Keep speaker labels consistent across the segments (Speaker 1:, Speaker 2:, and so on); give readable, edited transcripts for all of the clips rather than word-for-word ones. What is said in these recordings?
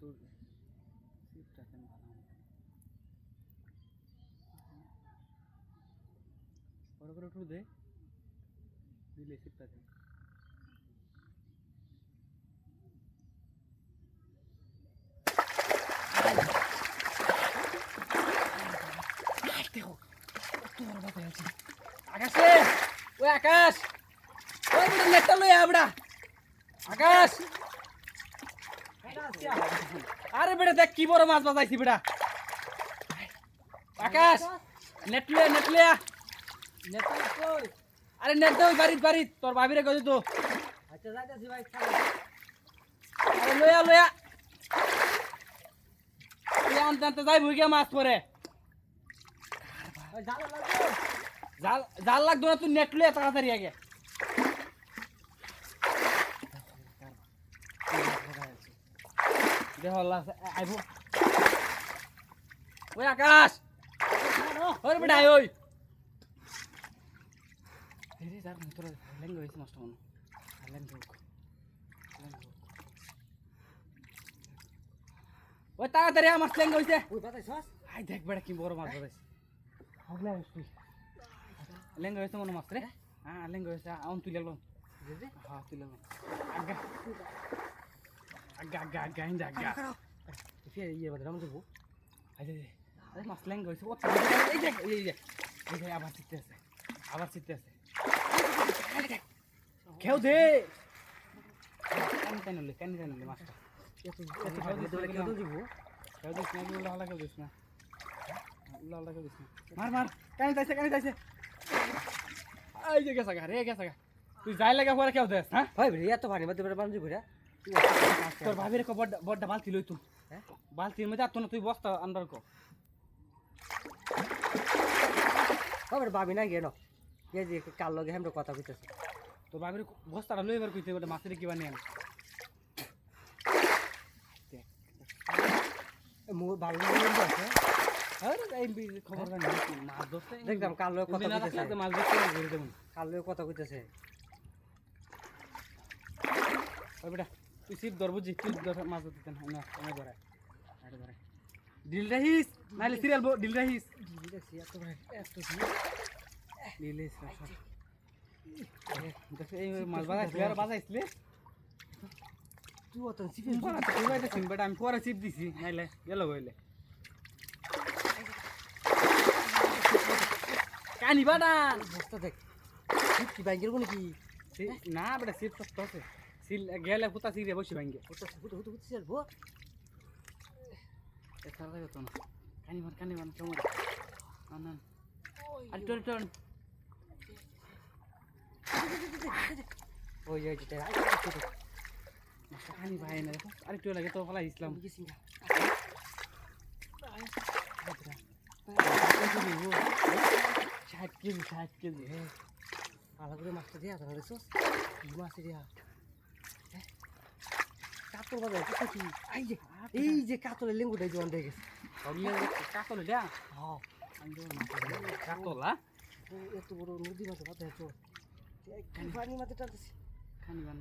Speaker 1: তোর সিপটা কেন ভালো বড় করে উঠু দে দিলে সিপটা কেন দেখো তোর বাবা আছে আকাশে ওই আকাশ ওই বড় নেটটা লই আবড়া আকাশ আরে বেটা দেখ কি বড় মাছ বাজাইছি বেটা আকাশ নেট লইয়া নেট কই আরে নেট দাও বাড়ি তোর ভাবিরে কই তো
Speaker 2: আচ্ছা যাইতাছি ভাই
Speaker 1: আরে লইয়া তুই আনতে যাই ভুইগে মাছ পরে
Speaker 2: জাল লাগবে
Speaker 1: জাল লাগতো না তুই নেট লইয়া তাড়াতাড়ি আগে দেহ আল্লাহ আইবো ওই আকাশ ওরে বেটা ওই রে যার তোর লেঙ্গ হইছে নষ্ট মনে লেঙ্গ ওই তাড়াতাড়ি আমার লেঙ্গ হইছে
Speaker 2: ওই বাতাইছস
Speaker 1: আই দেখ বেটা কি বড় মাছ ধরেছে হগলা তুই লেঙ্গ হইছে মনে মাছ রে হ্যাঁ লেঙ্গ হইছে আউন তুই লাগলো হ্যাঁ তুই লাগলো আগা হিন্দা আগা
Speaker 2: ফিরে ইয়ে বাদে রাম দেবো
Speaker 1: আরে মাছ লেঙ্গ হইছে ও এই যে আবার চিত্তে আছে কেউ দে কানি টানলে মাছটা
Speaker 2: কেউ দিব
Speaker 1: কেউ দিস না উল্লা হালা কেউ দিস না মার কানি তাইছে এই যে গেছে গা তুই যাই লাগা পরে কেউ দেস হ্যাঁ
Speaker 2: ভাই ভাই এত পানি মধ্যে বানজি ঘুরা
Speaker 1: তোর ভাবির কো বড় বালতি লই তুই
Speaker 2: হ্যাঁ
Speaker 1: বালতির মধ্যে আতো না তুই বস্তা আনবার কো
Speaker 2: বাবার ভাবি না গেল এই যে কাল লগে আমরা কথা কইতেছি
Speaker 1: তোর ভাবির বস্তাটা লইবার কইতে ওটা মাছের কি বানিয়ে আন
Speaker 2: মোর ভাবি আছে
Speaker 1: আরে এই খবর জানি মাছ ধরতে
Speaker 2: দেখলাম কাল লগে কথা কইতেছে
Speaker 1: মাছ ধরতে ঘুরে দেব
Speaker 2: কাল লগে কথা কইতেছে
Speaker 1: ওই বেটা তুই সিপ ধর বুঝি তুই ধর মাছ ধরতে না আমি ধরে আরে ধরে ডিল রাহিস নাইলে সিরিয়াল ডিল রাহিস
Speaker 2: দেখছি এত ভাই এত
Speaker 1: ডিল রাহিস দেখ এই মাছ বাজাইছিলে
Speaker 2: তুই অত সিপে
Speaker 1: তুই বাইতে সিন বেটা আমি পরে সিপ দিছি নাইলে গেল হইলে কানি বাটা
Speaker 2: বস্তা দেখ সিপ কি বাইকের কোন কি
Speaker 1: না বেটা সিপ সব আছে সিল গেলে পুতা সিরে বসে ভাঙ্গে
Speaker 2: ওটা হুটো চলবো
Speaker 1: এছাড়া লাগে তো না কানি মান কেমন আনন আর টন
Speaker 2: ওই ওই যেটা
Speaker 1: কানি ভাই না দেখো আর একটু লাগে তো ফলা ইসলাম
Speaker 2: গেছিনা
Speaker 1: 60 কেজি
Speaker 2: হ্যাঁ আলাদা করে মাছটা দিয়া ধরে রেছস মাছ দিয়া কাতল বাজার কত কি এই যে কাতলের লেঙ্গুটাই জোয়ান দেখে গেছে
Speaker 1: সবলে কাতলে দেয়া
Speaker 2: হ্যাঁ
Speaker 1: আমি কাতলা
Speaker 2: এত বড় নদী মাছ বাজার তো পানি মাঝে টানতেছি
Speaker 1: কানি বান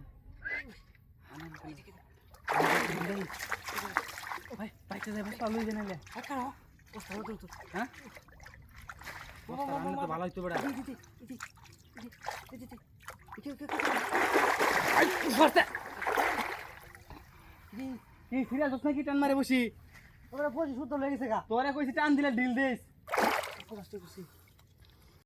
Speaker 1: ভাই বাইতে যাই বস্তা লই দেন না
Speaker 2: কারো বস্তা হতো তো
Speaker 1: হ্যাঁ বস্তা রান্না তো ভালো হইতো বেটা এই সিরিয়াল দোষ নাকি টান মারে বসি
Speaker 2: ওরা বসে শুদ্ধ লেগেছে গা
Speaker 1: তোরা কইছি টান দিলে ডিল দিস
Speaker 2: কষ্ট করছি